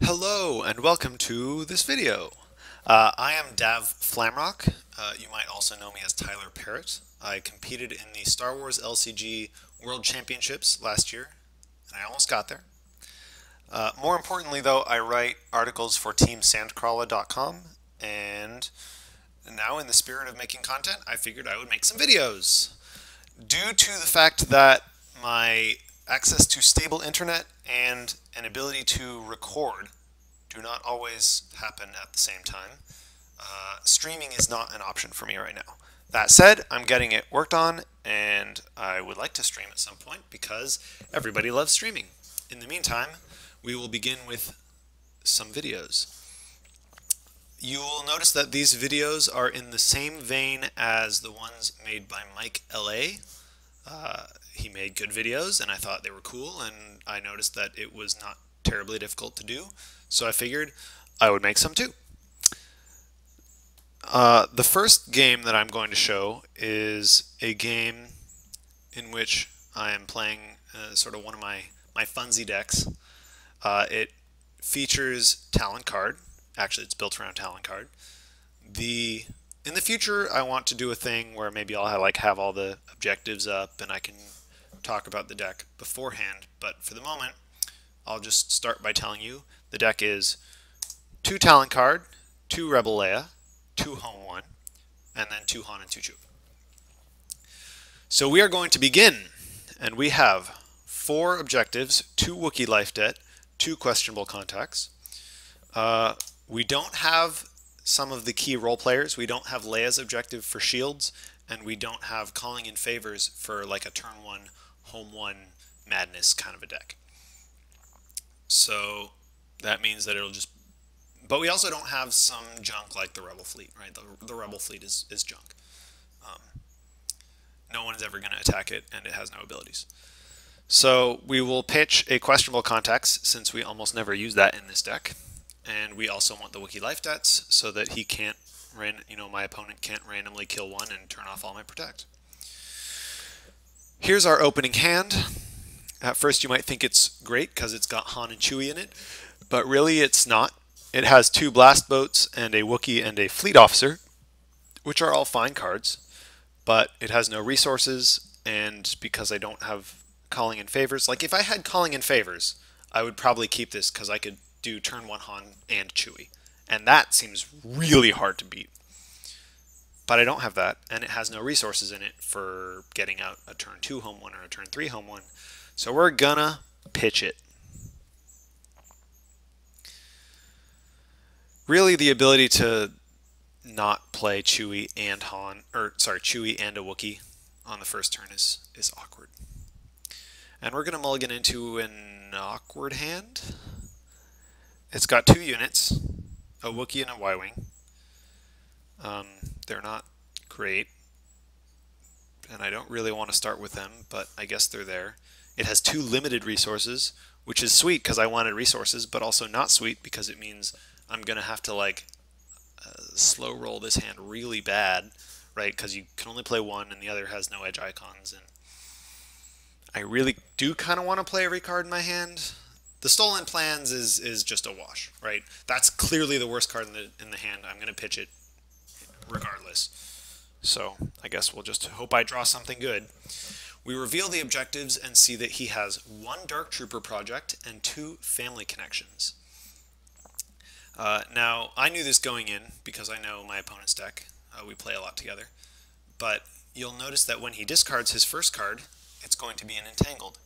Hello and welcome to this video. I am Dav Flamrock. You might also know me as Tyler Parrott. I competed in the Star Wars LCG World Championships last year, and I almost got there. More importantly, though, I write articles for TeamSandcrawler.com, and now in the spirit of making content, I figured I would make some videos. Due to the fact that my access to stable internet and an ability to record do not always happen at the same time, streaming is not an option for me right now. That said, I'm getting it worked on, and I would like to stream at some point because everybody loves streaming. In the meantime, we will begin with some videos. You will notice that these videos are in the same vein as the ones made by Mike LA. He made good videos, and I thought they were cool, and I noticed that it was not terribly difficult to do, so I figured I would make some too. The first game that I'm going to show is a game in which I am playing sort of one of my funsy decks. It features Talon Karrde. Actually, it's built around Talon Karrde. In the future, I want to do a thing where maybe I'll have all the objectives up and I can talk about the deck beforehand. But for the moment, I'll just start by telling you the deck is 2 Talon Karrde, 2 Rebel Leia, 2 Home 1, and then 2 Han and 2 Chewie. So we are going to begin, and we have 4 objectives, 2 Wookiee life debt, 2 questionable contacts. We don't have some of the key role players. We don't have Leia's objective for shields, and we don't have calling in favors for like a turn 1, home 1 madness kind of a deck. So that means that it'll just... But we also don't have some junk like the Rebel fleet, right? The Rebel fleet is junk. No one is ever going to attack it, and it has no abilities. So we will pitch a questionable contacts, since we almost never use that in this deck. And we also want the Wookiee life debts so that he can't, my opponent can't randomly kill one and turn off all my protect. Here's our opening hand. At first you might think it's great because it's got Han and Chewie in it, but really it's not. It has 2 Blastboats and a Wookiee and a Fleet Officer, which are all fine cards, but it has no resources, and because I don't have calling in favors, like if I had calling in favors, I would probably keep this because I could do turn 1 Han and Chewie, and that seems really hard to beat. But I don't have that, and it has no resources in it for getting out a turn 2 home 1 or a turn 3 home 1. So we're gonna pitch it. Really, the ability to not play Chewie and Chewie and a Wookiee on the first turn is awkward. And we're gonna mulligan into an awkward hand. It's got 2 units, a Wookiee and a Y-Wing. They're not great, and I don't really want to start with them, but I guess they're there. It has 2 limited resources, which is sweet because I wanted resources, but also not sweet because it means I'm going to have to slow roll this hand really bad, right? Because you can only play one and the other has no edge icons, and I really do kind of want to play every card in my hand. The Stolen Plans is just a wash, right? That's clearly the worst card in the hand. I'm going to pitch it regardless. So I guess we'll just hope I draw something good. We reveal the objectives and see that he has 1 Dark Trooper project and 2 family connections. Now, I knew this going in because I know my opponent's deck. We play a lot together. But you'll notice that when he discards his first card, it's going to be an Entangled.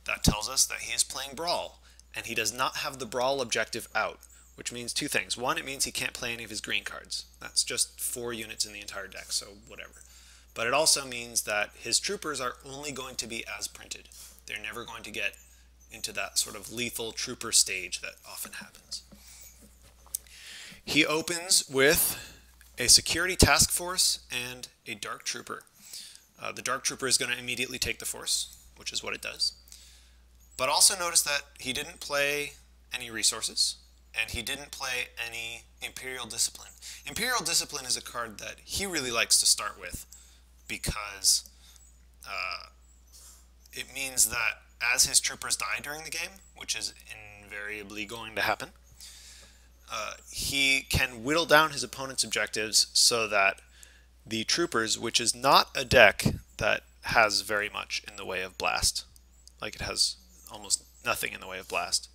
That tells us that he is playing Brawl, and he does not have the Brawl objective out, which means 2 things. 1, it means he can't play any of his green cards. That's just 4 units in the entire deck, so whatever. But it also means that his troopers are only going to be as printed. They're never going to get into that sort of lethal trooper stage that often happens. He opens with a security task force and a Dark Trooper. The Dark Trooper is going to immediately take the force, which is what it does. But also notice that he didn't play any resources, and he didn't play any Imperial Discipline. Imperial Discipline is a card that he really likes to start with because it means that as his troopers die during the game, which is invariably going to happen, he can whittle down his opponent's objectives so that the troopers, which is not a deck that has very much in the way of blast, like it has almost nothing in the way of blast,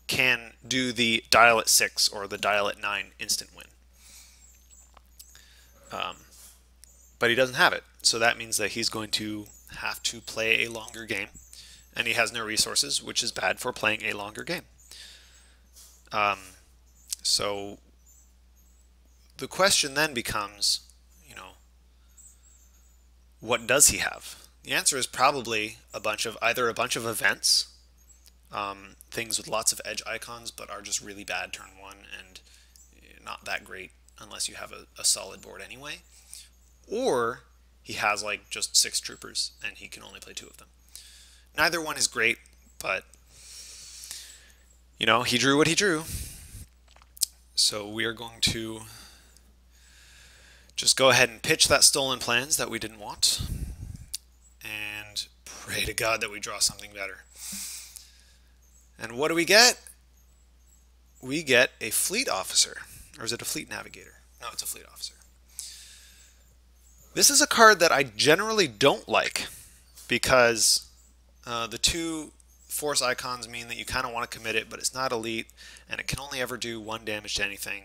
can do the dial at 6 or the dial at 9 instant win. But he doesn't have it, so that means that he's going to have to play a longer game, and he has no resources, which is bad for playing a longer game. So the question then becomes, what does he have? The answer is probably either a bunch of events, things with lots of edge icons but are just really bad turn 1 and not that great unless you have a solid board anyway, or he has like just 6 troopers and he can only play 2 of them. Neither one is great, but he drew what he drew. So we are going to just go ahead and pitch that stolen plans that we didn't want and pray to God that we draw something better. And what do we get? We get a fleet officer. Or is it a fleet navigator? No, it's a fleet officer. This is a card that I generally don't like because the 2 force icons mean that you kind of want to commit it, but it's not elite, and it can only ever do 1 damage to anything.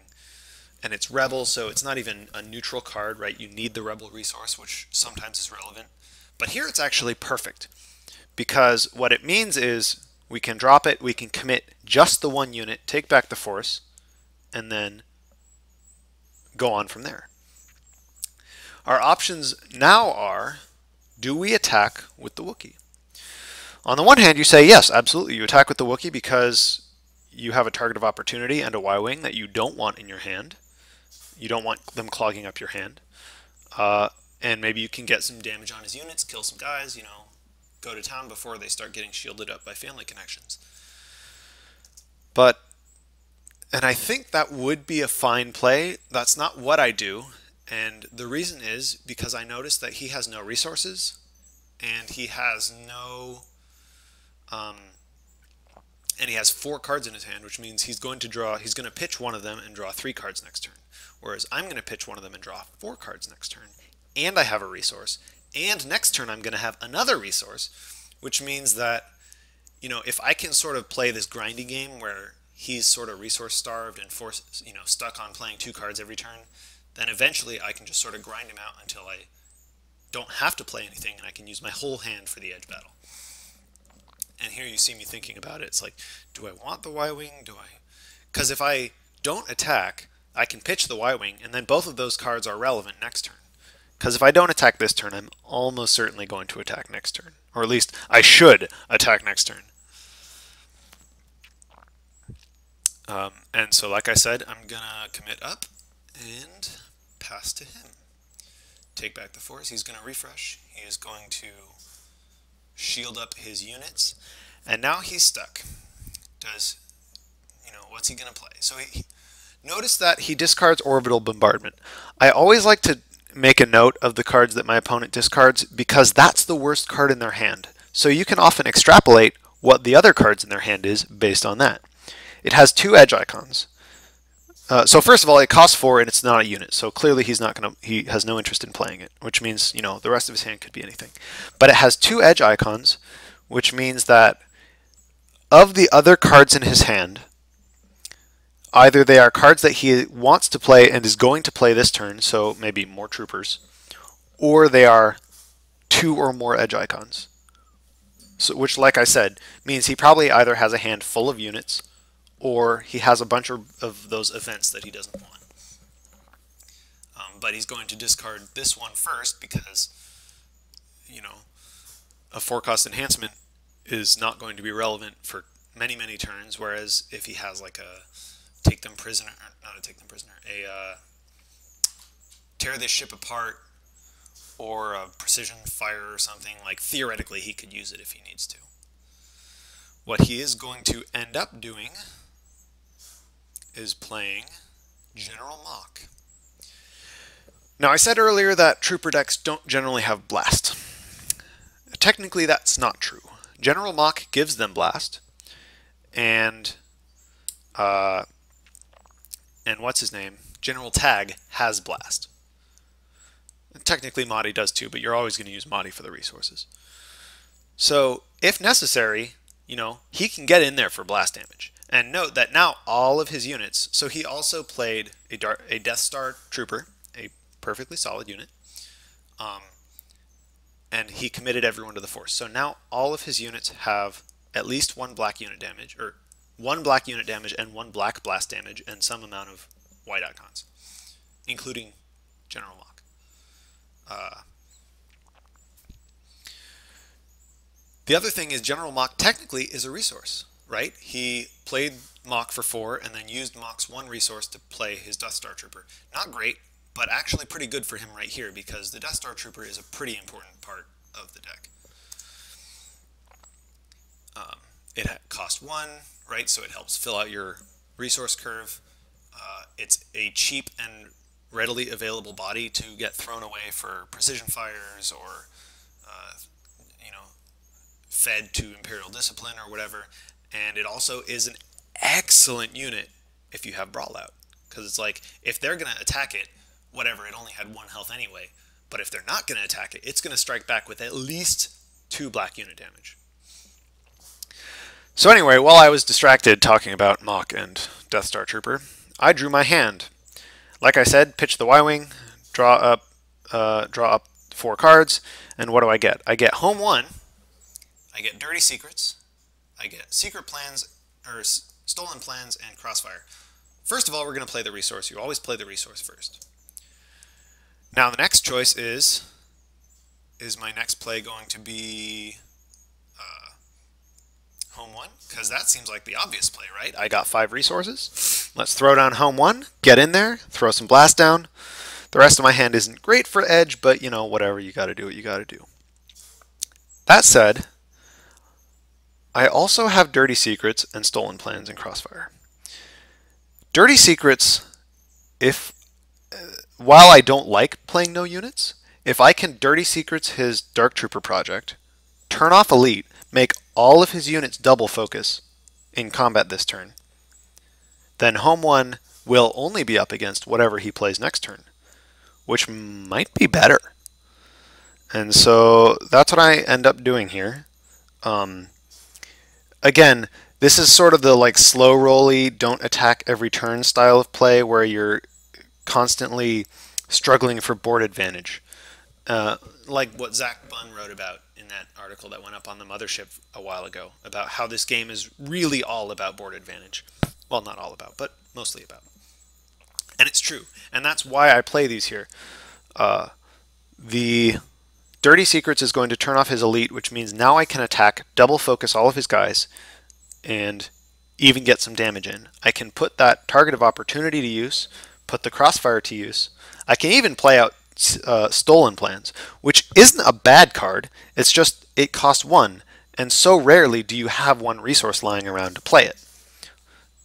And it's rebel, so it's not even a neutral card, right? You need the rebel resource, which sometimes is relevant. But here it's actually perfect, because what it means is we can drop it, we can commit just the 1 unit, take back the force, and then go on from there. Our options now are, do we attack with the Wookiee? On the one hand, you say, yes, absolutely, you attack with the Wookiee because you have a target of opportunity and a Y-Wing that you don't want in your hand. You don't want them clogging up your hand. And maybe you can get some damage on his units, kill some guys, go to town before they start getting shielded up by family connections. And I think that would be a fine play. That's not what I do. And the reason is because I noticed that he has no resources and he has and he has 4 cards in his hand, which means he's going to pitch one of them and draw 3 cards next turn. Whereas I'm going to pitch one of them and draw 4 cards next turn. And I have a resource. And next turn I'm going to have another resource, which means that, if I can sort of play this grindy game where he's sort of resource starved and stuck on playing 2 cards every turn, then eventually I can just sort of grind him out until I don't have to play anything and I can use my whole hand for the edge battle. And here you see me thinking about it. It's like, do I want the Y-Wing? Because if I don't attack, I can pitch the Y-Wing, and then both of those cards are relevant next turn. Because if I don't attack this turn, I'm almost certainly going to attack next turn. Or at least, I should attack next turn. And so, like I said, I'm going to commit up and pass to him. Take back the force. He's going to refresh. He is going to shield up his units, and now he's stuck. What's he going to play? So notice that he discards Orbital Bombardment. I always like to make a note of the cards that my opponent discards because that's the worst card in their hand. So you can often extrapolate what the other cards in their hand is based on that. It has 2 edge icons. So first of all, it costs 4 and it's not a unit. So clearly he has no interest in playing it, which means, the rest of his hand could be anything. But it has 2 edge icons, which means that of the other cards in his hand, either they are cards that he wants to play and is going to play this turn, so maybe more troopers, or they are 2 or more edge icons. So, which, like I said, means he probably either has a hand full of units or he has a bunch of those events that he doesn't want. But he's going to discard this one first because, a 4-cost enhancement is not going to be relevant for many, many turns, whereas if he has like a take them prisoner, not a take them prisoner, a tear this ship apart or a precision fire or something, like theoretically he could use it if he needs to. What he is going to end up doing is playing General Mock. Now I said earlier that trooper decks don't generally have blast. Technically that's not true. General Mock gives them blast, and and what's his name, General Tag, has Blast. And technically Mahdi does too, but you're always going to use Mahdi for the resources. So if necessary, you know, he can get in there for blast damage. And note that now all of his units, so he also played a Death Star Trooper, a perfectly solid unit, and he committed everyone to the Force. So now all of his units have at least one black unit damage, or one black unit damage and one black blast damage, and some amount of white icons, including General Mach. The other thing is General Mach technically is a resource, right? He played Mach for 4 and then used Mach's 1 resource to play his Death Star Trooper. Not great, but actually pretty good for him right here because the Death Star Trooper is a pretty important part of the deck. It costs 1, right? So it helps fill out your resource curve. It's a cheap and readily available body to get thrown away for precision fires or you know, fed to Imperial Discipline or whatever. And it also is an excellent unit if you have Brawl Out, because it's like if they're going to attack it, whatever, it only had 1 health anyway, but if they're not going to attack it, it's going to strike back with at least 2 black unit damage. So anyway, while I was distracted talking about Mach and Death Star Trooper, I drew my hand. Like I said, pitch the Y-Wing, draw up 4 cards, and what do I get? I get Home 1, I get Dirty Secrets, I get Secret Plans, or Stolen Plans, and Crossfire. First of all, we're going to play the resource. You always play the resource first. Now the next choice is my next play going to be Home 1? Because that seems like the obvious play, right? I got 5 resources. Let's throw down Home 1, get in there, throw some blast down. The rest of my hand isn't great for edge, but you know, whatever, you got to do what you got to do. That said, I also have Dirty Secrets and Stolen Plans and Crossfire. Dirty Secrets, while I don't like playing no units, if I can Dirty Secrets his Dark Trooper project, turn off Elite, make all of his units double focus in combat this turn, then Home 1 will only be up against whatever he plays next turn, which might be better. And so that's what I end up doing here. Again, this is sort of the like slow rolly, don't attack every turn style of play where you're constantly struggling for board advantage. Like what Zach Bunn wrote about in that article that went up on the Mothership a while ago, about how this game is really all about board advantage. Well, not all about, but mostly about. And it's true. And that's why I play these here. The Dirty Secrets is going to turn off his Elite, which means now I can attack, double focus all of his guys, and even get some damage in. I can put that Target of Opportunity to use, put the Crossfire to use. I can even play out Stolen Plans, which isn't a bad card. It's just it costs 1, and so rarely do you have 1 resource lying around to play it.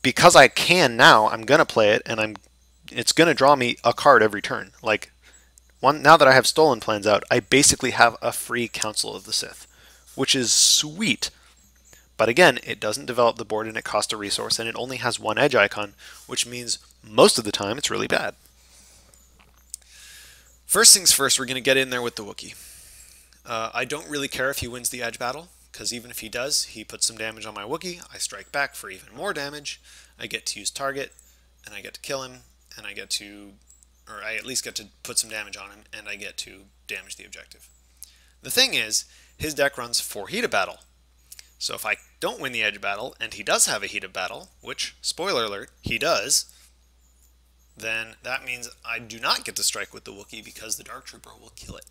Because I can now, I'm going to play it, and it's going to draw me a card every turn. Like, now that I have Stolen Plans out, I basically have a free Council of the Sith, which is sweet. But again, it doesn't develop the board and it costs a resource, and it only has 1 edge icon, which means most of the time it's really bad. First things first, we're going to get in there with the Wookiee. I don't really care if he wins the edge battle, because even if he does, he puts some damage on my Wookiee, I strike back for even more damage, I get to use target, and I get to kill him, and I get to, or I at least get to put some damage on him, and I get to damage the objective. The thing is, his deck runs 4 heat of battle. So if I don't win the edge battle, and he does have a heat of battle, which, spoiler alert, he does, then that means I do not get to strike with the Wookiee because the Dark Trooper will kill it.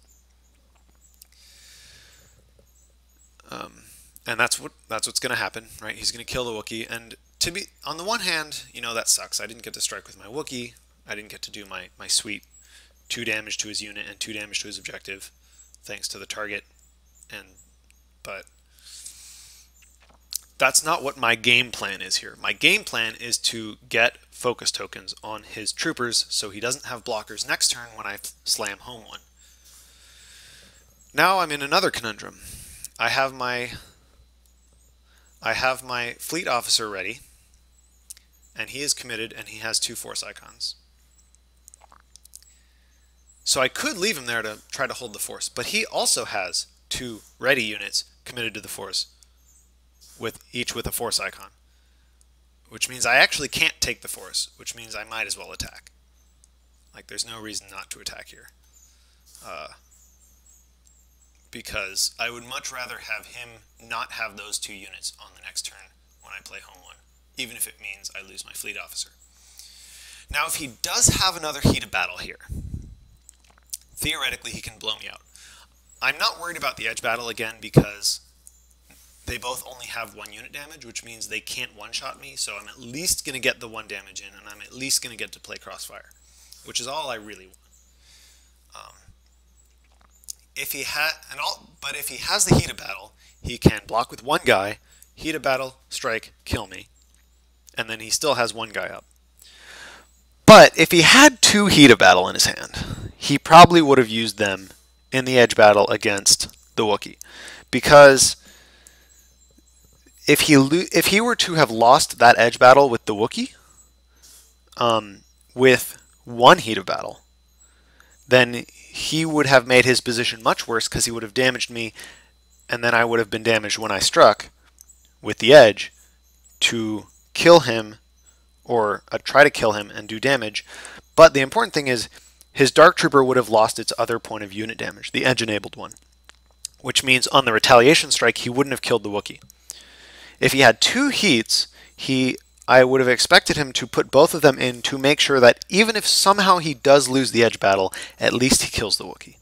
And that's what's going to happen, right? He's going to kill the Wookiee, and to be on the one hand, you know, that sucks. I didn't get to strike with my Wookiee. I didn't get to do my sweet 2 damage to his unit and 2 damage to his objective, thanks to the target. But that's not what my game plan is here. My game plan is to get focus tokens on his troopers so he doesn't have blockers next turn when I slam Home 1. Now I'm in another conundrum. I have my fleet officer ready, and he is committed, and he has 2 force icons. So I could leave him there to try to hold the force, but he also has 2 ready units committed to the force, each with a force icon, which means I actually can't take the force, which means I might as well attack. Like, there's no reason not to attack here. Because I would much rather have him not have those 2 units on the next turn when I play home 1, even if it means I lose my fleet officer. Now, if he does have another heated battle here, theoretically he can blow me out. I'm not worried about the edge battle again because they both only have 1 unit damage, which means they can't one-shot me, so I'm at least going to get the 1 damage in, and I'm at least going to get to play crossfire, which is all I really want. But if he has the heated battle, he can block with 1 guy, heated battle, strike, kill me, and then he still has 1 guy up. But if he had 2 heated battle in his hand, he probably would have used them in the edge battle against the Wookiee, because if he were to have lost that edge battle with the Wookiee, with 1 heated battle, then he would have made his position much worse because he would have damaged me, and then I would have been damaged when I struck with the edge to kill him or try to kill him and do damage. But the important thing is his Dark Trooper would have lost its other point of unit damage, the edge-enabled one, which means on the retaliation strike he wouldn't have killed the Wookiee. If he had 2 heats, I would have expected him to put both of them in to make sure that even if somehow he does lose the edge battle, at least he kills the Wookiee.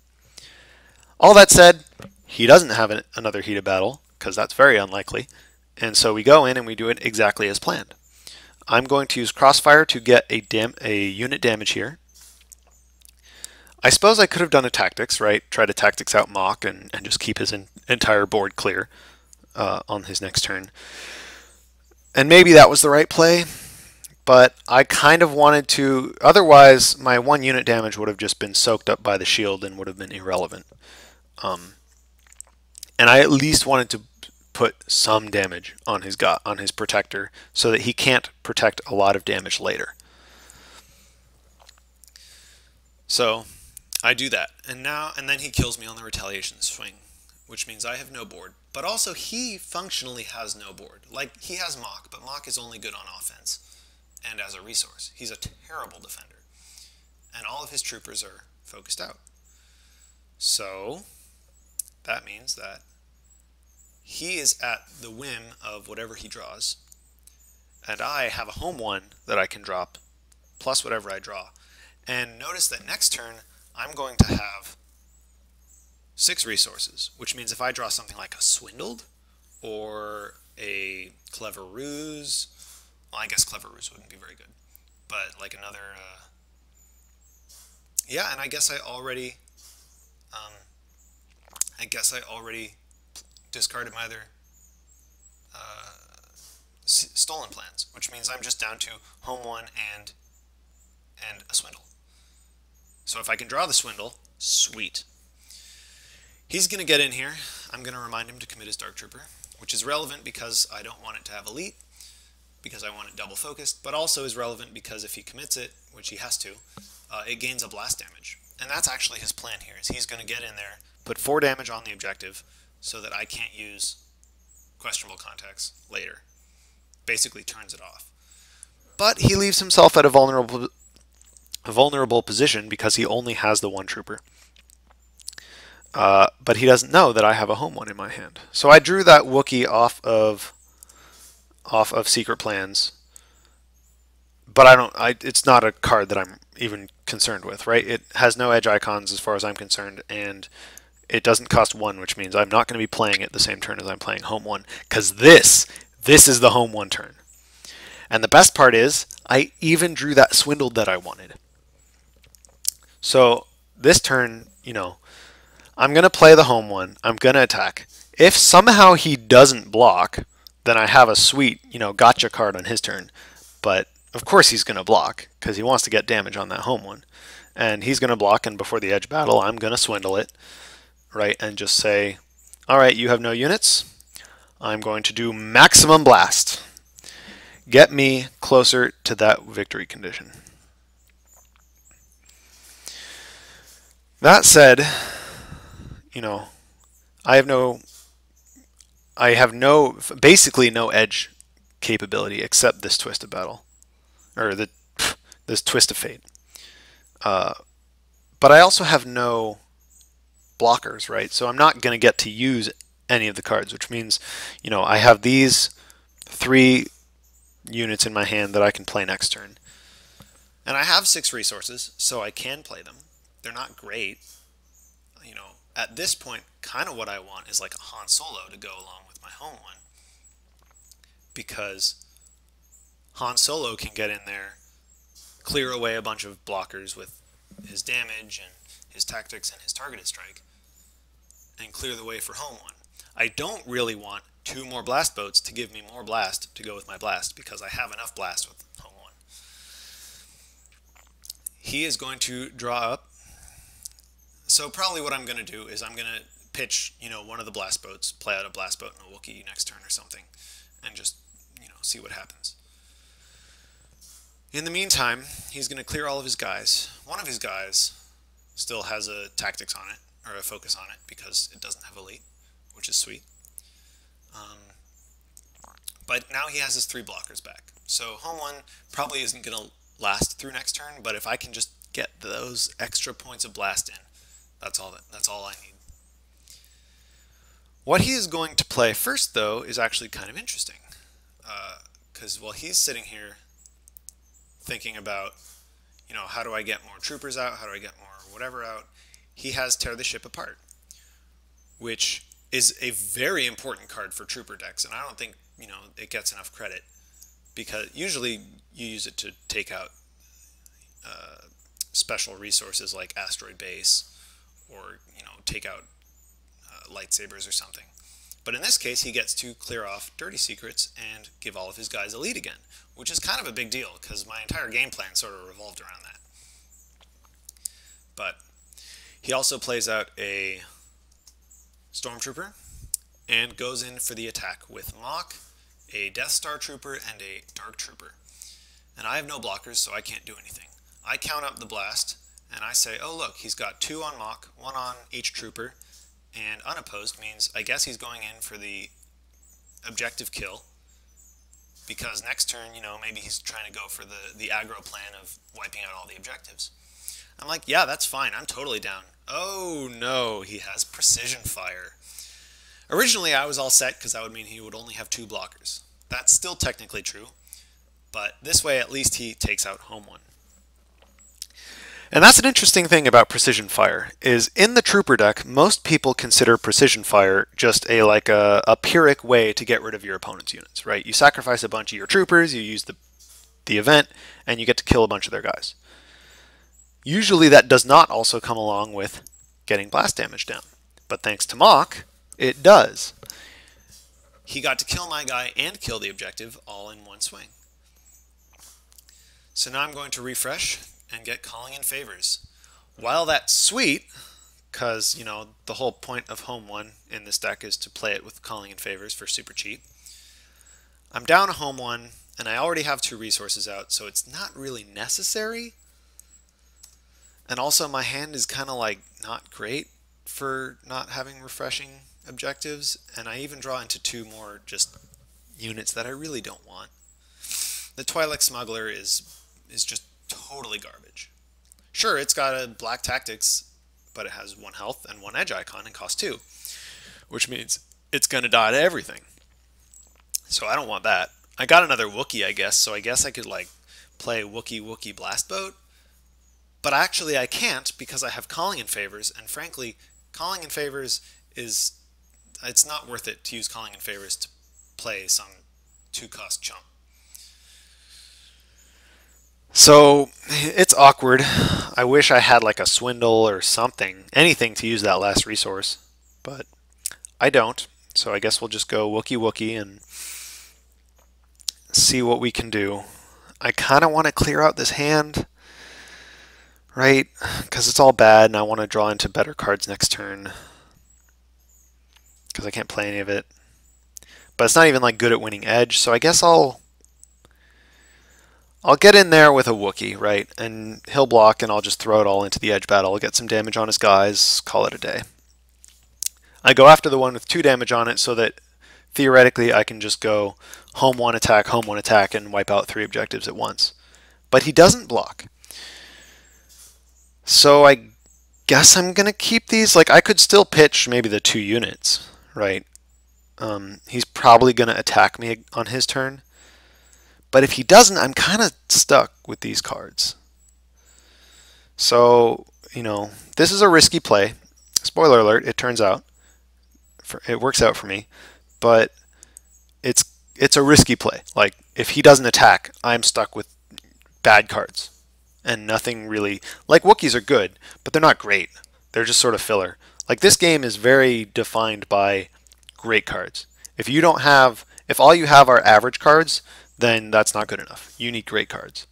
All that said, he doesn't have another heated battle, because that's very unlikely, and so we go in and we do it exactly as planned. I'm going to use Crossfire to get a unit damage here. I suppose I could have done a tactics, right? Try to tactics out Mock and just keep his entire board clear on his next turn. And maybe that was the right play, but I kind of wanted to, otherwise my 1 unit damage would have just been soaked up by the shield and would have been irrelevant. And I at least wanted to put some damage on his protector so that he can't protect a lot of damage later. So I do that, and then he kills me on the retaliation swing, which means I have no board. But also, he functionally has no board. Like, he has Mock, but Mock is only good on offense and as a resource. He's a terrible defender. And all of his troopers are focused out. So, that means that he is at the whim of whatever he draws. And I have a home 1 that I can drop, plus whatever I draw. And notice that next turn, I'm going to have 6 resources, which means if I draw something like a Swindled or a Clever Ruse, well, I guess Clever Ruse wouldn't be very good, but like another, yeah, and I guess I already discarded my other stolen plans, which means I'm just down to home 1 and a Swindle. So if I can draw the Swindle, sweet. He's going to get in here. I'm going to remind him to commit his Dark Trooper, which is relevant because I don't want it to have elite, because I want it double focused, but also is relevant because if he commits it, which he has to, it gains a blast damage. And that's actually his plan here, is he's going to get in there, put 4 damage on the objective so that I can't use questionable contacts later. Basically turns it off. But he leaves himself at a vulnerable position because he only has the 1 trooper. But he doesn't know that I have a home 1 in my hand. So I drew that Wookiee off of Secret Plans, but it's not a card that I'm even concerned with, right? It has no edge icons as far as I'm concerned, and it doesn't cost 1, which means I'm not going to be playing it the same turn as I'm playing home 1, because this is the home 1 turn. And the best part is, I even drew that Swindled that I wanted. So this turn, you know, I'm going to play the home 1, I'm going to attack. If somehow he doesn't block, then I have a sweet, you know, gotcha card on his turn. But of course he's going to block, because he wants to get damage on that home 1. And he's going to block, and before the edge battle, I'm going to Swindle it, right, and just say, alright, you have no units. I'm going to do Maximum Blast. get me closer to that victory condition. That said, you know, I have basically no edge capability except this twist of battle, or this twist of fate. But I also have no blockers, right? So I'm not going to get to use any of the cards, which means, you know, I have these 3 units in my hand that I can play next turn. And I have 6 resources, so I can play them. They're not great. You know, at this point, kind of what I want is like a Han Solo to go along with my home one. Because Han Solo can get in there, clear away a bunch of blockers with his damage and his tactics and his targeted strike, and clear the way for home one. I don't really want 2 more blast boats to give me more blast to go with my blast, because I have enough blast with home one. He is going to draw up. So probably what I'm going to do is I'm going to pitch, you know, one of the blast boats, play out a blast boat and a Wookiee next turn or something, and just, you know, see what happens. In the meantime, he's going to clear all of his guys. One of his guys still has a tactics on it, or a focus on it, because it doesn't have elite, which is sweet. But now he has his 3 blockers back. So home one probably isn't going to last through next turn, but if I can just get those extra points of blast in, that's all I need. What he is going to play first, though, is actually kind of interesting. Because while he's sitting here thinking about, you know, how do I get more troopers out, how do I get more whatever out, he has Tear the Ship Apart, which is a very important card for trooper decks, and I don't think, you know, it gets enough credit, because usually you use it to take out special resources like Asteroid Base, or, you know, take out lightsabers or something. But in this case, he gets to clear off Dirty Secrets and give all of his guys elite again, which is kind of a big deal, because my entire game plan sort of revolved around that. But he also plays out a Stormtrooper and goes in for the attack with Mach, a Death Star Trooper, and a Dark Trooper. And I have no blockers, so I can't do anything. I count up the blast, and I say, oh look, he's got 2 on Mach, 1 on each trooper, and unopposed means I guess he's going in for the objective kill, because next turn, you know, maybe he's trying to go for the aggro plan of wiping out all the objectives. I'm like, yeah, that's fine, I'm totally down. Oh no, he has Precision Fire. Originally I was all set, because that would mean he would only have 2 blockers. That's still technically true, but this way at least he takes out home one. And that's an interesting thing about Precision Fire, is in the Trooper deck, most people consider Precision Fire just a Pyrrhic way to get rid of your opponent's units, right? You sacrifice a bunch of your troopers, you use the event, and you get to kill a bunch of their guys. Usually that does not also come along with getting blast damage down, but thanks to Mach, it does. He got to kill my guy and kill the objective all in one swing. So now I'm going to refresh and get Calling in Favors. While that's sweet, because, you know, the whole point of home one in this deck is to play it with Calling in Favors for super cheap, I'm down a home one, and I already have 2 resources out, so it's not really necessary. And also my hand is kind of like not great for not having refreshing objectives, and I even draw into 2 more just units that I really don't want. The Twi'lek Smuggler is just totally garbage. Sure, it's got a black tactics, but it has 1 health and 1 edge icon and costs 2, which means it's going to die to everything. So I don't want that. I got another Wookiee, I guess, so I guess I could like play Wookiee Blastboat, but actually I can't, because I have Calling in Favors, and frankly, Calling in Favors is, it's not worth it to use Calling in Favors to play some 2-cost chump. So it's awkward. I wish I had like a swindle or something, anything to use that last resource, but I don't. So I guess we'll just go Wookiee and see what we can do. I kind of want to clear out this hand, right? Because it's all bad and I want to draw into better cards next turn, because I can't play any of it. But it's not even like good at winning edge, so I guess I'll I'll get in there with a Wookiee, right? And he'll block and I'll just throw it all into the edge battle. I'll get some damage on his guys, call it a day. I go after the one with 2 damage on it so that theoretically I can just go home 1 attack, and wipe out 3 objectives at once. But he doesn't block. So I guess I'm going to keep these. Like, I could still pitch maybe the 2 units, right? He's probably going to attack me on his turn. But if he doesn't, I'm kind of stuck with these cards. So, you know, this is a risky play. Spoiler alert, it turns out. It works out for me. But it's a risky play. Like, if he doesn't attack, I'm stuck with bad cards. And nothing really... Like, Wookiees are good, but they're not great. They're just sort of filler. Like, this game is very defined by great cards. If all you have are average cards, then that's not good enough. You need great cards.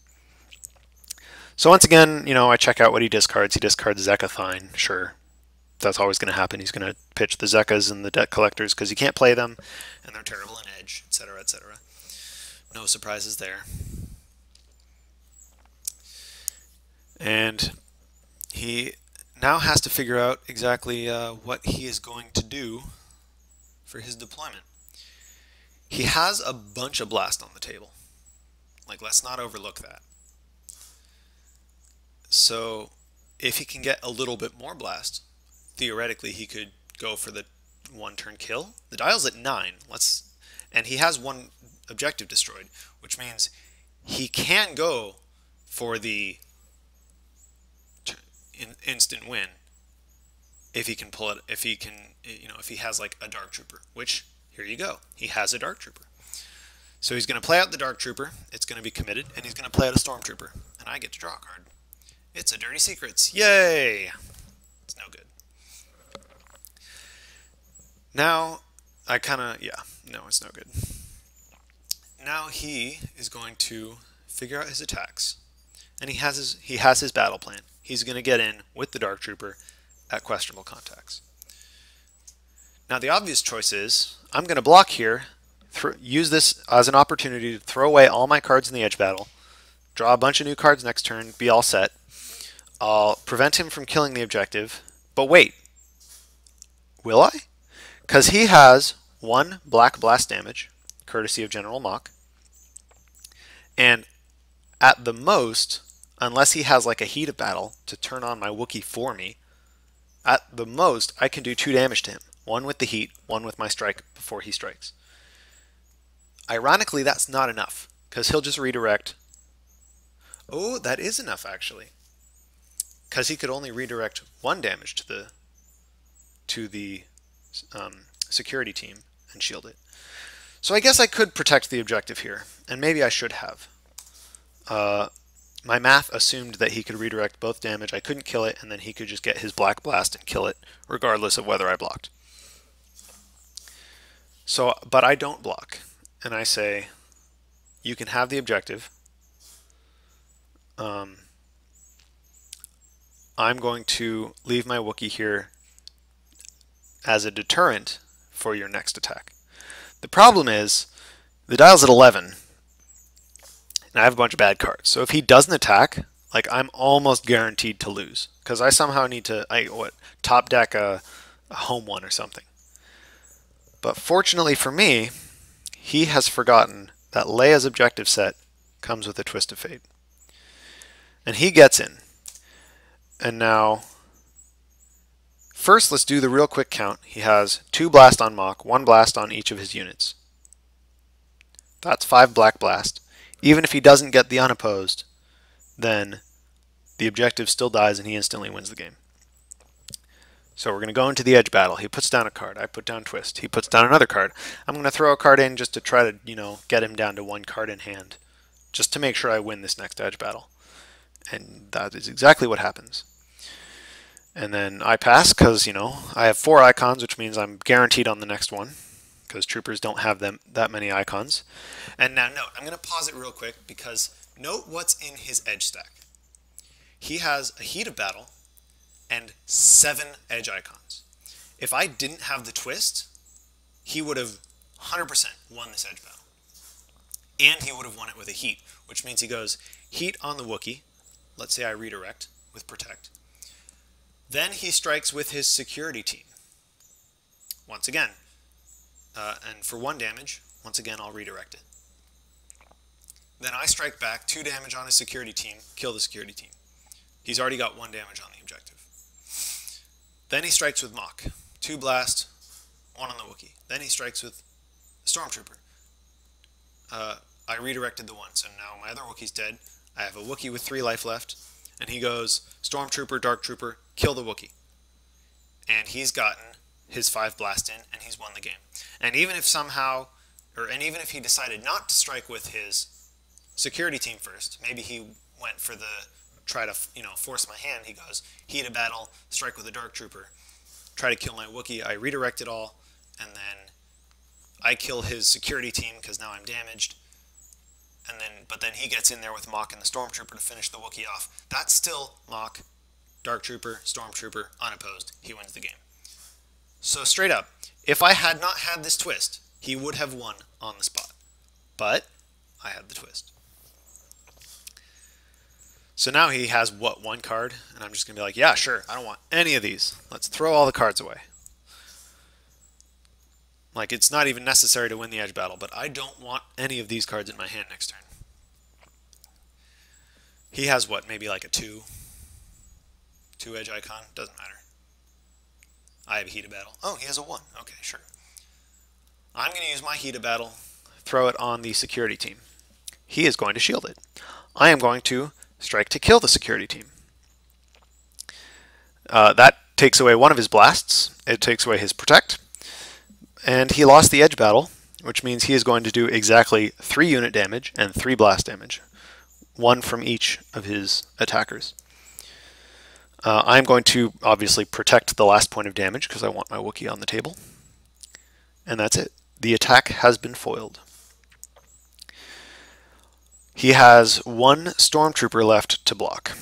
So once again, you know, I check out what he discards. He discards Zekathine, sure. That's always going to happen. He's going to pitch the Zekas and the Debt Collectors because you can't play them, and they're terrible in Edge, etc., etc. No surprises there. And he now has to figure out exactly what he is going to do for his deployment. He has a bunch of blast on the table. Like, let's not overlook that. So if he can get a little bit more blast, theoretically he could go for the 1-turn kill. The dial's at 9. And he has 1 objective destroyed, which means he can go for the instant win if he can pull it, if he has like a Dark Trooper, which, here you go, he has a Dark Trooper. So he's going to play out the Dark Trooper, it's going to be committed, and he's going to play out a Stormtrooper, and I get to draw a card. It's a Dirty Secrets, yay! It's no good. Now, it's no good. Now he is going to figure out his attacks, and he has his battle plan. He's going to get in with the Dark Trooper at questionable contacts. Now the obvious choice is, I'm going to block here, use this as an opportunity to throw away all my cards in the edge battle, draw a bunch of new cards next turn, be all set. I'll prevent him from killing the objective, but wait, will I? Because he has 1 black blast damage, courtesy of General Mock, and at the most, unless he has like a heat of battle to turn on my Wookiee for me, at the most I can do 2 damage to him. 1 with the heat, 1 with my strike before he strikes. Ironically, that's not enough, because he'll just redirect. Oh, that is enough actually, because he could only redirect 1 damage to the security team and shield it. So I guess I could protect the objective here, and maybe I should have. My math assumed that he could redirect both damage. I couldn't kill it, and then he could just get his Black Blast and kill it, regardless of whether I blocked. So, but I don't block, and I say, you can have the objective. I'm going to leave my Wookiee here as a deterrent for your next attack. The problem is, the dial's at 11, and I have a bunch of bad cards. So if he doesn't attack, like, I'm almost guaranteed to lose, because I somehow need to top deck a home one or something. But fortunately for me, he has forgotten that Leia's objective set comes with a Twist of Fate, and he gets in. And now, first let's do the real quick count. He has 2 blast on Mock, 1 blast on each of his units. That's 5 black blast. Even if he doesn't get the unopposed, then the objective still dies and he instantly wins the game. So we're going to go into the edge battle. He puts down a card. I put down Twist. He puts down another card. I'm going to throw a card in just to try to, get him down to 1 card in hand, just to make sure I win this next edge battle. And that is exactly what happens. And then I pass because, I have 4 icons, which means I'm guaranteed on the next one, because troopers don't have that many icons. And now note, I'm going to pause it real quick because note what's in his edge stack. He has a Heat of Battle and 7 edge icons. If I didn't have the Twist, he would have 100% won this edge battle. and he would have won it with a heat, which means he goes heat on the Wookiee. Let's say I redirect with protect. Then he strikes with his security team. Once again. And for 1 damage, once again, I'll redirect it. Then I strike back, 2 damage on his security team, kill the security team. He's already got 1 damage on the objective. Then he strikes with Mach. 2 blast, 1 on the Wookiee. Then he strikes with Stormtrooper. I redirected the 1, so now my other Wookiee's dead. I have a Wookiee with 3 life left, and he goes Stormtrooper, Dark Trooper, kill the Wookiee. And he's gotten his 5 blast in, and he's won the game. And even if somehow, even if he decided not to strike with his security team first, maybe he went for the try to force my hand. He goes heat a battle, strike with a Dark Trooper, try to kill my Wookiee. I redirect it all, and then I kill his security team because now I'm damaged. But then he gets in there with Mach and the Stormtrooper to finish the Wookiee off. That's still Mach, Dark Trooper, Stormtrooper, unopposed. He wins the game. So straight up, if I had not had this twist, he would have won on the spot. But I had the twist. So now he has, what, 1 card? And I'm just going to be like, yeah, sure, I don't want any of these. Let's throw all the cards away. Like, it's not even necessary to win the edge battle, but I don't want any of these cards in my hand next turn. He has, what, maybe like a 2 edge icon? Doesn't matter. I have a heat of battle. Oh, he has a 1. Okay, sure. I'm going to use my heat of battle, throw it on the security team. He is going to shield it. I am going to strike to kill the security team. That takes away 1 of his blasts. It takes away his protect. And he lost the edge battle, which means he is going to do exactly 3 unit damage and 3 blast damage. 1 from each of his attackers. I'm going to obviously protect the last point of damage because I want my Wookiee on the table. And that's it. The attack has been foiled. He has 1 Stormtrooper left to block.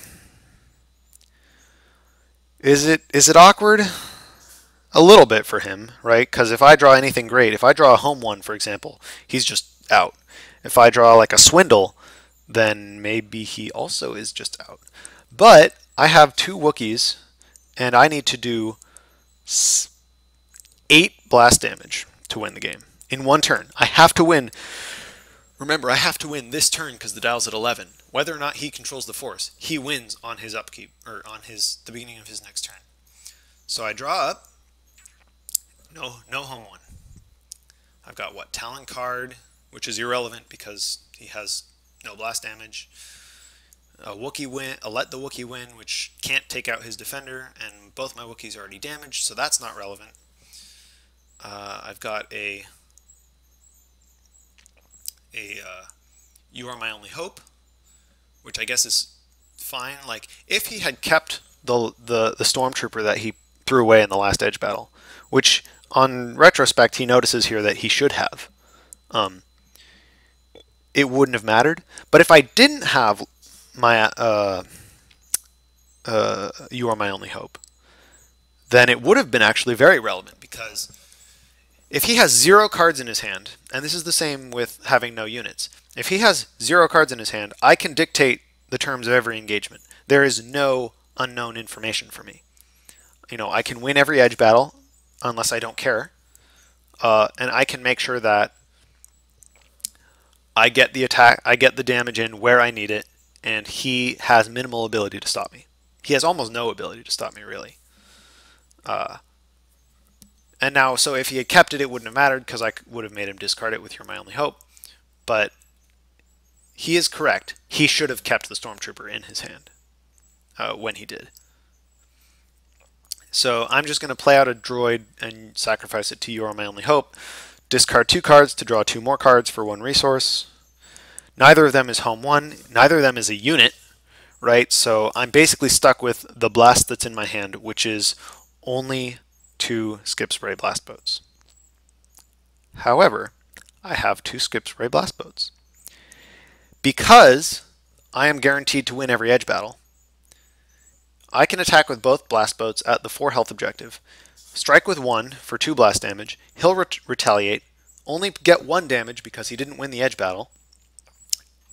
Is it awkward? A little bit for him, right? Because if I draw anything great, if I draw a home 1, for example, he's just out. If I draw like a swindle, then maybe he also is just out. But I have 2 Wookiees, and I need to do 8 blast damage to win the game in 1 turn. I have to win. Remember, I have to win this turn because the dial's at 11. Whether or not he controls the Force, he wins on his upkeep, or on the beginning of his next turn. So I draw up. No home 1. I've got, what, Talon Karrde, which is irrelevant because he has no blast damage. A Wookiee win, a let the Wookiee win, which can't take out his defender, and both my Wookiees are already damaged, so that's not relevant. I've got a You Are My Only Hope, which I guess is fine. Like, if he had kept the Stormtrooper that he threw away in the last edge battle, which on retrospect he notices here that he should have, it wouldn't have mattered. But if I didn't have my You Are My Only Hope, then it would have been actually very relevant, because if he has 0 cards in his hand, and this is the same with having no units, if he has 0 cards in his hand, I can dictate the terms of every engagement. There is no unknown information for me. I can win every edge battle unless I don't care, and I can make sure that I get the attack, I get the damage in where I need it, and he has minimal ability to stop me. He has almost no ability to stop me, really. And now, so if he had kept it, it wouldn't have mattered because I would have made him discard it with You're My Only Hope. But he is correct. He should have kept the Stormtrooper in his hand when he did. So I'm just going to play out a droid and sacrifice it to You Are My Only Hope. Discard 2 cards to draw 2 more cards for 1 resource. Neither of them is home 1. Neither of them is a unit, right? So I'm basically stuck with the blast that's in my hand, which is only 2 Skip Spray Blastboats. However, I have 2 Skip Spray Blastboats. Because I am guaranteed to win every edge battle, I can attack with both Blastboats at the 4 health objective, strike with 1 for 2 blast damage, he'll retaliate, only get 1 damage because he didn't win the edge battle,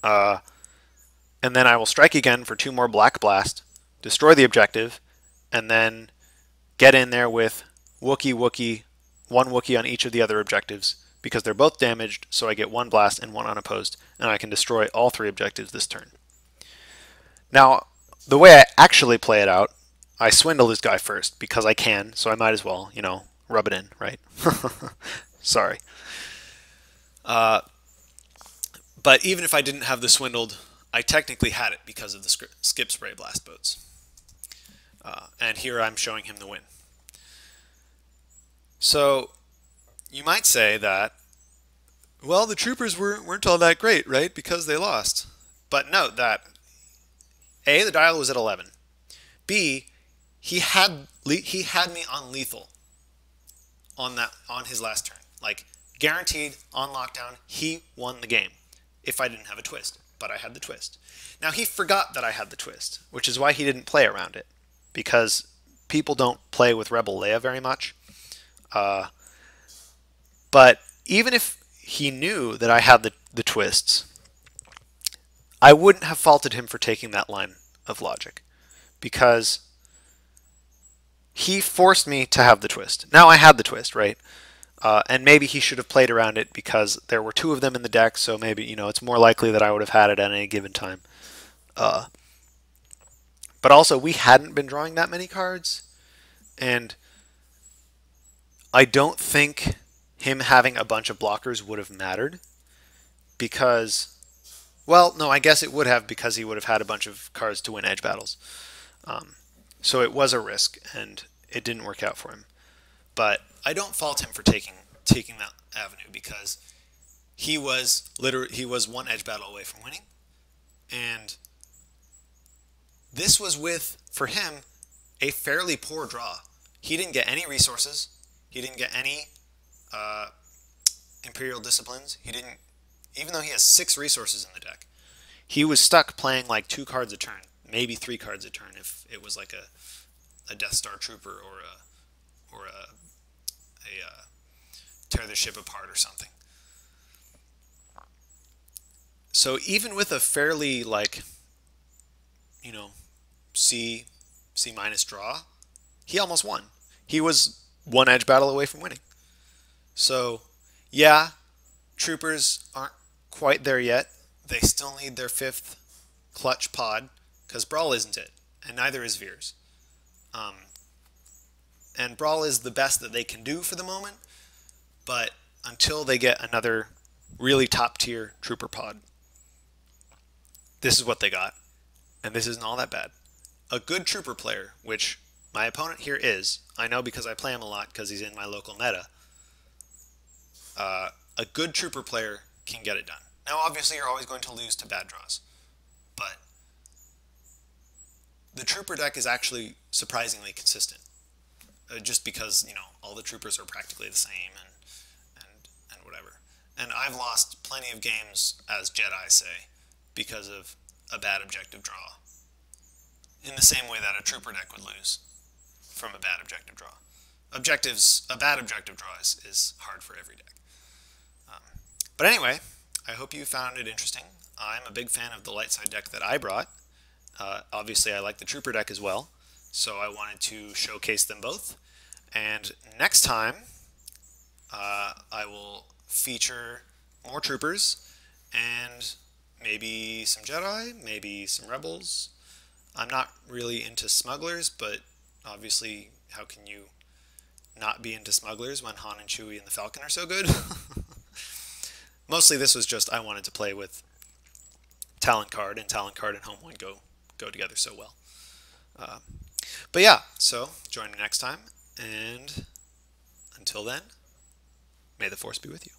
And then I will strike again for 2 more black blast, destroy the objective, and then get in there with Wookiee Wookiee, 1 Wookiee on each of the other objectives, because they're both damaged, so I get 1 blast and 1 unopposed, and I can destroy all 3 objectives this turn. Now, the way I actually play it out, I swindle this guy first, because I can, so I might as well, you know, rub it in, right? Sorry. But even if I didn't have the swindled, I technically had it because of the skip spray Blastboats. And here I'm showing him the win. So you might say that, well, the troopers weren't all that great, right? Because they lost. But note that A, the dial was at 11. B, he had me on lethal on his last turn. Like, guaranteed on lockdown, he won the game if I didn't have a twist. But I had the twist. Now, he forgot that I had the twist, which is why he didn't play around it, because people don't play with Rebel Leia very much. But even if he knew that I had the twists, I wouldn't have faulted him for taking that line of logic, because he forced me to have the twist. Now I had the twist, right? And maybe he should have played around it because there were 2 of them in the deck, so maybe, you know, it's more likely that I would have had it at any given time. But also, we hadn't been drawing that many cards, and I don't think him having a bunch of blockers would have mattered, because, well, no, I guess it would have, because he would have had a bunch of cards to win edge battles. So it was a risk, and it didn't work out for him. But I don't fault him for taking that avenue, because he was 1 edge battle away from winning, and this was with, for him, a fairly poor draw. He didn't get any resources. He didn't get any Imperial Disciplines. He didn't, even though he has 6 resources in the deck, he was stuck playing like 2 cards a turn, maybe 3 cards a turn if it was like a Death Star Trooper or a tear the ship apart or something. So even with a fairly, like, you know, C minus draw, he almost won. He was 1 edge battle away from winning. So yeah, troopers aren't quite there yet. They still need their 5th clutch pod, because Brawl isn't it, and neither is Veers. And Brawl is the best that they can do for the moment, but until they get another really top-tier trooper pod, this is what they got, and this isn't all that bad. A good trooper player, which my opponent here is, I know because I play him a lot because he's in my local meta, a good trooper player can get it done. Now, obviously, you're always going to lose to bad draws, but the trooper deck is actually surprisingly consistent. Just because, you know, all the troopers are practically the same and whatever. And I've lost plenty of games as Jedi, say, because of a bad objective draw. In the same way that a trooper deck would lose from a bad objective draw. A bad objective draw is hard for every deck. But anyway, I hope you found it interesting. I'm a big fan of the light side deck that I brought. Obviously, I like the trooper deck as well, so I wanted to showcase them both. And next time, I will feature more troopers and maybe some Jedi, maybe some rebels. I'm not really into smugglers, but obviously, how can you not be into smugglers when Han and Chewie and the Falcon are so good? Mostly this was just I wanted to play with Talon Karrde, and Talon Karrde and Home One go together so well. But yeah, so join me next time, and until then, may the Force be with you.